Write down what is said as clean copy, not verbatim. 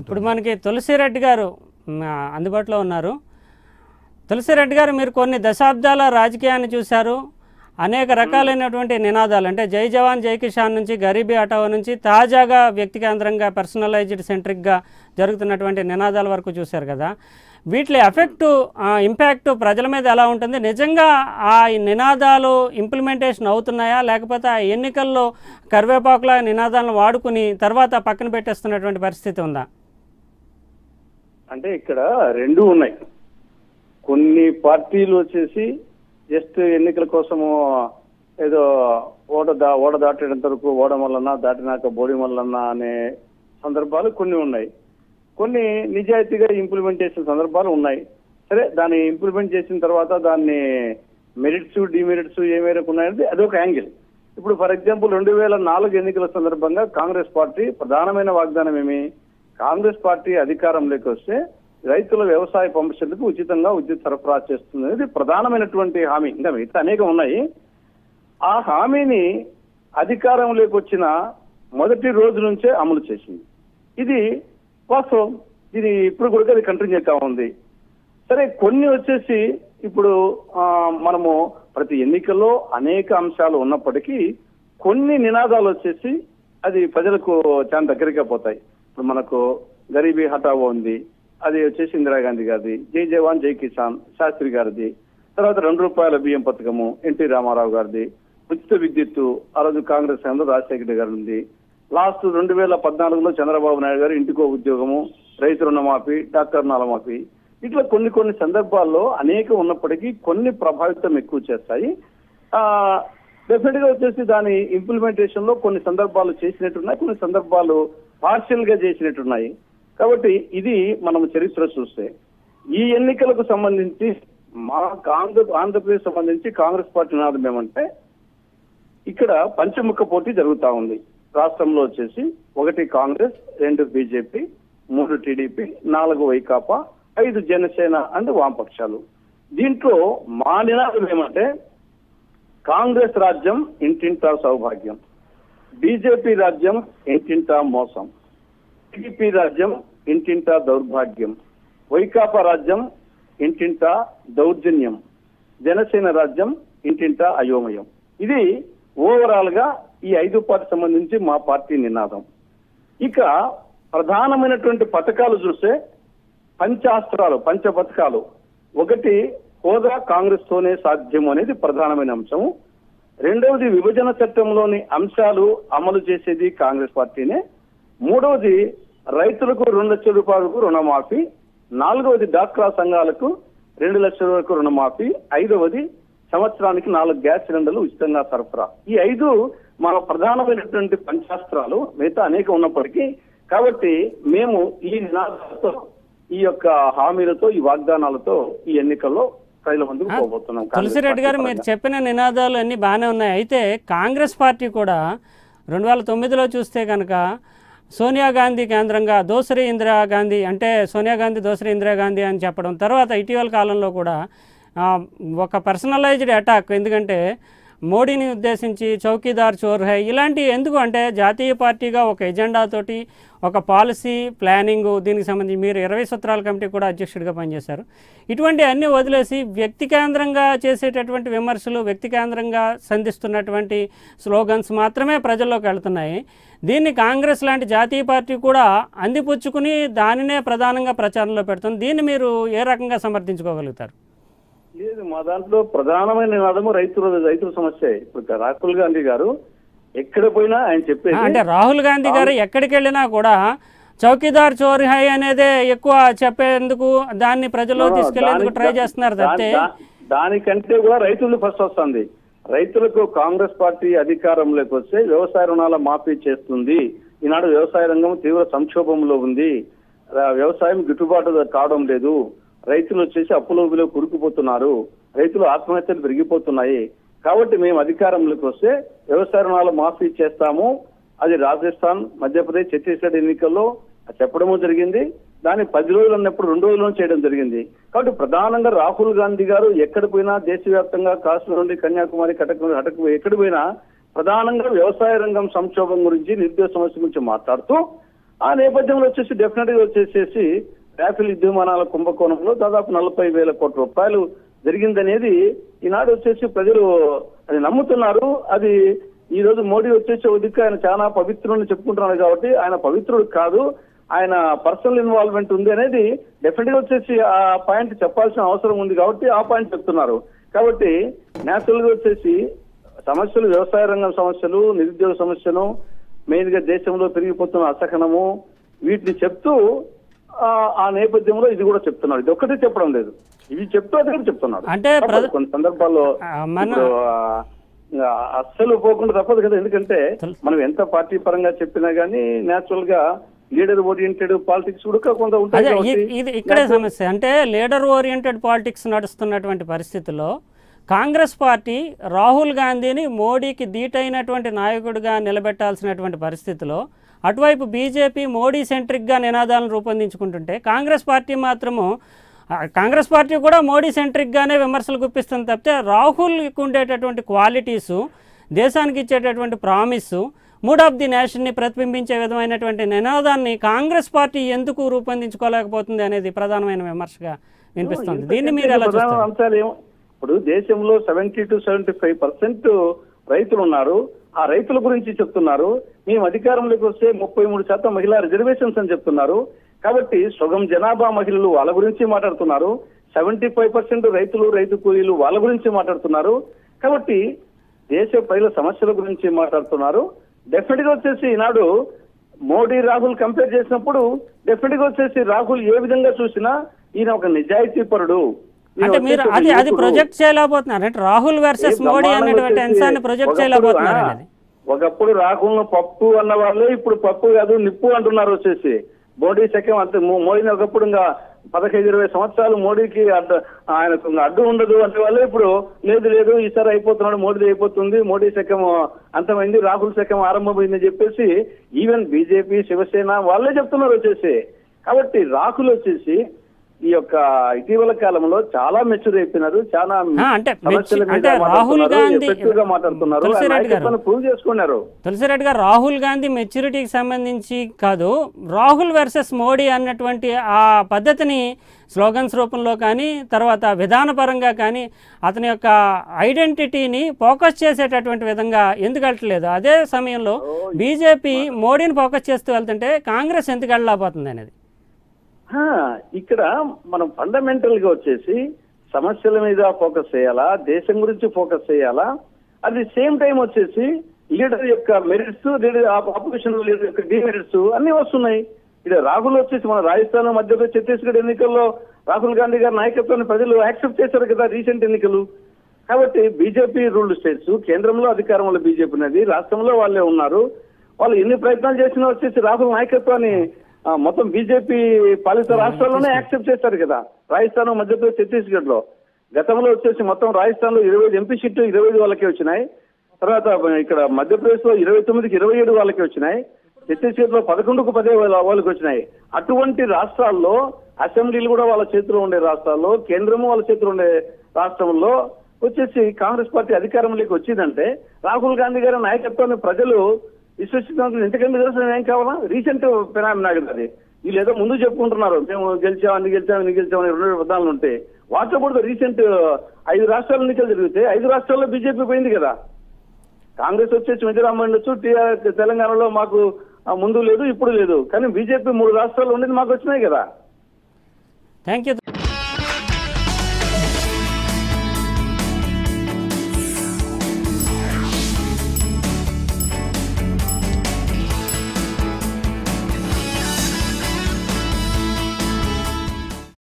ఇప్పుడు మనకి తులసిరెడ్డి గారు అందుబాటులో ఉన్నారు. తులసిరెడ్డి గారు, మీరు కొన్ని దశాబ్దాల రాజకీయాన్ని చూశారు. అనేక రకాలైనటువంటి నినాదాలు, అంటే జై జవాన్ జై కిసాన్ నుంచి, గరీబీ హఠావో నుంచి, తాజాగా వ్యక్తి కేంద్రంగా పర్సనలైజ్డ్ సెంట్రిక్గా జరుగుతున్నటువంటి నినాదాల వరకు చూశారు కదా. వీటి ఇంపాక్ట్ ప్రజల మీద ఎలా ఉంటుంది? నిజంగా ఆ నినాదాలు ఇంప్లిమెంటేషన్ అవుతున్నాయా, లేకపోతే ఆ ఎన్నికల్లో కరివేపాకుల నినాదాలను వాడుకుని తర్వాత పక్కన పెట్టేస్తున్నటువంటి పరిస్థితి ఉందా? అంటే ఇక్కడ రెండు ఉన్నాయి. కొన్ని పార్టీలు వచ్చేసి జస్ట్ ఎన్నికల కోసము ఏదో ఓడ దాటేంత వరకు ఓడ మల్లన్నా, దాటినాక బోడి మల్లన్నా అనే సందర్భాలు కొన్ని ఉన్నాయి. కొన్ని నిజాయితీగా ఇంప్లిమెంట్ చేసిన సందర్భాలు ఉన్నాయి. సరే, దాన్ని ఇంప్లిమెంట్ చేసిన తర్వాత దాన్ని మెరిట్స్ డిమెరిట్స్ ఏ మేరకు ఉన్నాయనేది అదొక యాంగిల్. ఇప్పుడు ఫర్ ఎగ్జాంపుల్ 2004 ఎన్నికల సందర్భంగా కాంగ్రెస్ పార్టీ ప్రధానమైన వాగ్దానం ఏమి? కాంగ్రెస్ పార్టీ అధికారంలోకి వస్తే రైతుల వ్యవసాయ పంపులకు ఉచితంగా విద్యుత్ సరఫరా చేస్తుంది అనేది ప్రధానమైనటువంటి హామీ. ఇంకా మిగతా అనేకం ఉన్నాయి. ఆ హామీని అధికారంలోకి వచ్చిన మొదటి రోజు నుంచే అమలు చేసింది. ఇది వాస్తవం. ఇది ఇప్పుడు కూడా అది కంటిన్యూ అవుతా ఉంది. సరే, కొన్ని వచ్చేసి ఇప్పుడు మనము ప్రతి ఎన్నికల్లో అనేక అంశాలు ఉన్నప్పటికీ కొన్ని నినాదాలు వచ్చేసి అది ప్రజలకు చాలా దగ్గరగా పోతాయి. ఇప్పుడు మనకు గరీబీ హఠావో ఉంది, అది వచ్చేసి ఇందిరాగాంధీ గారిది. జై జవాన్ జై కిసాన్ శాస్త్రి గారిది. తర్వాత ₹2 బియ్యం పథకము ఎన్టీ రామారావు గారిది. ఉచిత విద్యుత్తు ఆ రోజు కాంగ్రెస్ హయాంలో రాజశేఖర గారు ఉంది. లాస్ట్ 2014లో చంద్రబాబు నాయుడు గారు ఇంటికో ఉద్యోగము, రైతు రుణమాఫీ, డాక్టర్ నాలమాఫీ. ఇట్లా కొన్ని సందర్భాల్లో అనేక ఉన్నప్పటికీ కొన్ని ప్రభావితం ఎక్కువ చేస్తాయి. డెఫినెట్ గా వచ్చేసి దాని ఇంప్లిమెంటేషన్ లో కొన్ని సందర్భాలు చేసినట్టున్నాయి, కొన్ని సందర్భాలు పార్షియల్ గా చేసినట్టున్నాయి. కాబట్టి ఇది మనం చరిత్ర చూస్తే ఈ ఎన్నికలకు సంబంధించి మా ఆంధ్రప్రదేశ్ సంబంధించి కాంగ్రెస్ పార్టీ నినాదం ఏమంటే, ఇక్కడ పంచముఖ పోటీ జరుగుతా ఉంది. రాష్ట్రంలో వచ్చేసి 1 Congress, 2 BJP, 3 TDP, 4 Vaikapa, 5 Janasena and వామపక్షాలు. దీంట్లో మా నినాదం ఏమంటే, కాంగ్రెస్ రాజ్యం ఇంటింటా సౌభాగ్యం, బీజేపీ రాజ్యం ఇంటింటా మోసం, టీడీపీ రాజ్యం ఇంటింటా దౌర్భాగ్యం, వైకాపా రాజ్యం ఇంటింటా దౌర్జన్యం, జనసేన రాజ్యం ఇంటింటా అయోమయం. ఇది ఓవరాల్ గా ఈ 5 పార్టీ సంబంధించి మా పార్టీ నినాదం. ఇక ప్రధానమైనటువంటి పథకాలు చూస్తే పంచ పథకాలు. 1 హోదా కాంగ్రెస్ తోనే సాధ్యం అనేది ప్రధానమైన అంశము. 2వది విభజన చట్టంలోని అంశాలు అమలు చేసేది కాంగ్రెస్ పార్టీనే. 3వది రైతులకు ₹2 లక్షల రుణమాఫీ. 4వది డాక్రా సంఘాలకు ₹2 లక్షల వరకు రుణమాఫీ. 5వది సంవత్సరానికి 4 గ్యాస్ సిలిండర్లు ఉచితంగా సరఫరా. ఈ 5 మన ప్రధానమైనటువంటి పంచాస్త్రాలు. మిగతా అనేక ఉన్నప్పటికీ కాబట్టి మేము ఈ నినాదాలతో, ఈ యొక్క హామీలతో, ఈ వాగ్దానాలతో ఈ ఎన్నికల్లో ప్రజల ముందుకు పోబోతున్నాం. తులసిరెడ్డి గారు, మీరు చెప్పిన నినాదాలు అన్ని బాగానే ఉన్నాయి. అయితే కాంగ్రెస్ పార్టీ కూడా 2009లో చూస్తే కనుక సోనియా గాంధీ కేంద్రంగా దోసరి ఇందిరాగాంధీ, అంటే సోనియా గాంధీ దోసరి ఇందిరాగాంధీ అని చెప్పడం, తర్వాత ఇటీవల కాలంలో కూడా ఒక పర్సనలైజ్డ్ అటాక్, ఎందుకంటే మోడీని ఉద్దేశించి చౌకీదార్ చోర్ హై ఇలాంటి, ఎందుకు అంటే జాతీయ పార్టీగా ఒక ఎజెండాతోటి ఒక పాలసీ ప్లానింగ్, దీనికి సంబంధించి మీరు 20 సూత్రాల కమిటీ కూడా అధ్యక్షుడిగా పనిచేశారు. ఇటువంటి అన్నీ వదిలేసి వ్యక్తి కేంద్రంగా చేసేటటువంటి విమర్శలు, వ్యక్తి కేంద్రంగా సంధిస్తున్నటువంటి స్లోగన్స్ మాత్రమే ప్రజల్లోకి వెళ్తున్నాయి. దీన్ని కాంగ్రెస్ లాంటి జాతీయ పార్టీ కూడా అందిపుచ్చుకుని దానినే ప్రధానంగా ప్రచారంలో పెడుతుంది. దీన్ని మీరు ఏ రకంగా సమర్థించుకోగలుగుతారు? లేదు, మా దాంట్లో ప్రధానమైన నినాదము రైతుల సమస్య. ఇప్పుడు రాహుల్ గాంధీ గారు ఎక్కడ పోయినా ఆయన చెప్పేది, అంటే రాహుల్ గాంధీ గారు ఎక్కడికి వెళ్ళినా కూడా చౌకీదార్ చోర్ హై అనేదే ఎక్కువ చెప్పేందుకు, దాన్ని ప్రజల్లో తీసుకెళ్లేందుకు ట్రై చేస్తున్నారు తప్పితే దానికంటే కూడా రైతులు ఫస్ట్ వస్తుంది. రైతులకు కాంగ్రెస్ పార్టీ అధికారంలోకి వస్తే వ్యవసాయ రుణాల మాఫీ చేస్తుంది. ఈనాడు వ్యవసాయ రంగం తీవ్ర సంక్షోభంలో ఉంది. వ్యవసాయం గిట్టుబాటు కావడం లేదు. రైతులు వచ్చేసి అప్పులోబిలో కురుకుపోతున్నారు. రైతులు ఆత్మహత్యలు పెరిగిపోతున్నాయి. కాబట్టి మేము అధికారంలోకి వస్తే వ్యవసాయ రుణాలు మాఫీ చేస్తాము. అది రాజస్థాన్, మధ్యప్రదేశ్, ఛత్తీస్గఢ్ ఎన్నికల్లో చెప్పడము జరిగింది. దాన్ని 10 రోజులు అన్నప్పుడు 2 రోజుల్లో చేయడం జరిగింది. కాబట్టి ప్రధానంగా రాహుల్ గాంధీ గారు ఎక్కడ పోయినా, దేశవ్యాప్తంగా కాశ్మీర్ నుండి కన్యాకుమారి, కటక్ ఎక్కడ పోయినా ప్రధానంగా వ్యవసాయ రంగం సంక్షోభం గురించి, నిరుద్యోగ సమస్య గురించి మాట్లాడుతూ ఆ నేపథ్యంలో వచ్చేసి డెఫినెట్ గా వచ్చేసేసి రాఫెల్ యుద్ధ విమానాల కుంభకోణంలో దాదాపు 40,000 కోట్ల రూపాయలు జరిగిందనేది ఈనాడు వచ్చేసి ప్రజలు అది నమ్ముతున్నారు. అది ఈ రోజు మోడీ వచ్చేసి ఒక ఆయన చాలా పవిత్రుని చెప్పుకుంటున్నారు కాబట్టి ఆయన పవిత్రుడు కాదు, ఆయన పర్సనల్ ఇన్వాల్వ్మెంట్ ఉంది అనేది డెఫినెట్ గా వచ్చేసి ఆ పాయింట్ చెప్పాల్సిన అవసరం ఉంది కాబట్టి ఆ పాయింట్ చెప్తున్నారు. కాబట్టి నేచురల్ గా వచ్చేసి సమస్యలు, వ్యవసాయ రంగం సమస్యలు, నిరుద్యోగ సమస్యను, మెయిన్ గా దేశంలో పెరిగిపోతున్న అసహనము, వీటిని చెప్తూ ఆ నేపథ్యంలో ఇది కూడా చెప్తున్నాడు. ఇది ఒక్కటే చెప్పడం లేదు, ఇవి చెప్తూ అది కూడా చెప్తున్నాడు. అంటే కొన్ని సందర్భాల్లో అస్సలు పోకుండా తప్పదు కదా. ఎందుకంటే మనం ఎంత పార్టీ పరంగా చెప్పినా గానీ నేచురల్ గా లీడర్ ఓరియంటెడ్ పాలిటిక్స్ కూడా కొంత ఉంటాయి. ఇది ఇక్కడే సమస్య. అంటే లీడర్ ఓరియంటెడ్ పాలిటిక్స్ నడుస్తున్నటువంటి పరిస్థితుల్లో కాంగ్రెస్ పార్టీ రాహుల్ గాంధీని మోడీకి ధీటైనటువంటి నాయకుడిగా నిలబెట్టాల్సినటువంటి పరిస్థితిలో అటువైపు బీజేపీ మోడీ సెంట్రిక్గా నినాదాలను రూపొందించుకుంటుంటే కాంగ్రెస్ పార్టీ కూడా మోడీ సెంట్రిక్గానే విమర్శలు గుప్పిస్తుంది తప్పితే రాహుల్కి ఉండేటటువంటి క్వాలిటీసు, దేశానికి ఇచ్చేటటువంటి ప్రామిస్, మూడ్ ఆఫ్ ది నేషన్ని ప్రతిబింబించే విధమైనటువంటి నినాదాన్ని కాంగ్రెస్ పార్టీ ఎందుకు రూపొందించుకోలేకపోతుంది అనేది ప్రధానమైన విమర్శగా వినిపిస్తుంది. దీన్ని మీరు ఎలా చూస్తారు? అంశాలు ఇప్పుడు దేశంలో 70 to 75% రైతులు ఉన్నారు. ఆ రైతుల గురించి చెప్తున్నారు. మేము అధికారంలోకి వస్తే 33% మహిళా రిజర్వేషన్స్ అని చెప్తున్నారు. కాబట్టి సగం జనాభా మహిళలు వాళ్ళ గురించి మాట్లాడుతున్నారు. 75% రైతులు, రైతు కూలీలు వాళ్ళ గురించి మాట్లాడుతున్నారు. కాబట్టి దేశ ప్రజల సమస్యల గురించి మాట్లాడుతున్నారు. డెఫినెట్ గా వచ్చేసి ఈనాడు మోడీ రాహుల్ కంపేర్ చేసినప్పుడు డెఫినెట్ గా వచ్చేసి రాహుల్ ఏ విధంగా చూసినా ఈయన ఒక నిజాయితీ పరుడు. అంటే మీరు అది ప్రొజెక్ట్ చేయలేకపోతున్నారు అంటే రాహుల్ వర్సెస్ మోడీ అనేటువంటి అంశాన్ని ప్రొజెక్ట్ చేయలేకపోతున్నారు అనేది. ఒకప్పుడు రాహుల్ పప్పు అన్న వాళ్ళే ఇప్పుడు పప్పు కాదు నిప్పు అంటున్నారు. వచ్చేసి మోడీ శకం అంతే. మోడీని ఒకప్పుడు ఇంకా 15-20 సంవత్సరాలు మోడీకి ఆయనకు అడ్డు ఉండదు అంటే వాళ్ళే ఇప్పుడు లేదు ఈసారి అయిపోతున్నాడు, మోడీ అయిపోతుంది, మోడీ శకం అంతమైంది, రాహుల్ శకం ఆరంభమైందని చెప్పేసి ఈవెన్ బీజేపీ, శివసేన వాళ్ళే చెప్తున్నారు వచ్చేసి. కాబట్టి రాహుల్ వచ్చేసి ఈ యొక్క ఇటీవల కాలంలో చాలా మెచ్యూర్ అయిపోయినారు. చాలా రాహుల్ గాంధీ మాట్లాడుతున్నారు, ప్రూవ్ చేసుకున్నారు. తులసిరెడ్డి గారు రాహుల్ గాంధీ మెచ్యూరిటీకి సంబంధించి కాదు, రాహుల్ వర్సెస్ మోడీ అన్నటువంటి ఆ పద్ధతిని స్లోగన్స్ రూపంలో కానీ తర్వాత విధానపరంగా కానీ అతని యొక్క ఐడెంటిటీని ఫోకస్ చేసేటటువంటి విధంగా ఎందుకు వెళ్ళట్లేదు? అదే సమయంలో బీజేపీ మోడీని ఫోకస్ చేస్తూ వెళ్తుంటే కాంగ్రెస్ ఎందుకు వెళ్ళలేకపోతుంది అనేది ఇక్కడ మనం ఫండమెంటల్ గా వచ్చేసి సమస్యల మీద ఫోకస్ చేయాలా, దేశం గురించి ఫోకస్ చేయాలా, అది సేమ్ టైం వచ్చేసి లీడర్ యొక్క మెరిట్స్, ఆపోజిషన్ లీడర్ యొక్క డిమెరిట్స్ అన్ని వస్తున్నాయి. ఇక్కడ రాహుల్ వచ్చేసి మన రాజస్థాన్, మధ్యప్రదేశ్, ఛత్తీస్గఢ్ ఎన్నికల్లో రాహుల్ గాంధీ గారి నాయకత్వాన్ని ప్రజలు యాక్సెప్ట్ చేశారు కదా రీసెంట్ ఎన్నికలు. కాబట్టి బీజేపీ రూల్డ్ స్టేట్స్, కేంద్రంలో అధికారంలో బీజేపీ ఉన్నది, రాష్ట్రంలో వాళ్ళే ఉన్నారు. వాళ్ళు ఎన్ని ప్రయత్నాలు చేసినా వచ్చేసి రాహుల్ నాయకత్వాన్ని మొత్తం బీజేపీ పాలిత రాష్ట్రాల్లోనే యాక్సెప్ట్ చేశారు కదా. రాజస్థాన్, మధ్యప్రదేశ్, ఛత్తీస్గఢ్ లో గతంలో వచ్చేసి మొత్తం రాజస్థాన్ లో 25 ఎంపీ సీట్లు 25 వాళ్ళకే వచ్చినాయి. తర్వాత ఇక్కడ మధ్యప్రదేశ్ లో 29కి 27 వాళ్ళకే వచ్చినాయి. ఛత్తీస్గఢ్ లో 11కు 10 వాళ్ళకి వచ్చినాయి. అటువంటి రాష్ట్రాల్లో అసెంబ్లీలు కూడా వాళ్ళ చేతిలో ఉండే రాష్ట్రాల్లో, కేంద్రము వాళ్ళ చేతిలో ఉండే రాష్ట్రంలో వచ్చేసి కాంగ్రెస్ పార్టీ అధికారంలోకి వచ్చిందంటే రాహుల్ గాంధీ గారి నాయకత్వాన్ని ప్రజలు విశ్వసించడానికి ఎంతకంటే నిదర్శనం ఏం కావాలా? రీసెంట్ ఫినామినా కదా అది. వీళ్ళు ఏదో ముందు చెప్పుకుంటున్నారు మేము గెలిచాం, అన్ని గెలిచామని 2 ప్రధానాలు ఉంటే వాటిలో కూడా రీసెంట్ 5 రాష్ట్రాల ఎన్నికలు జరిగితే 5 రాష్ట్రాల్లో బీజేపీ పోయింది కదా. కాంగ్రెస్ వచ్చేసి మిజోరాం ఉండొచ్చు, తెలంగాణలో మాకు ముందు లేదు ఇప్పుడు లేదు, కానీ బీజేపీ 3 రాష్ట్రాల్లో ఉండేది మాకు వచ్చినాయి కదా. Thank you.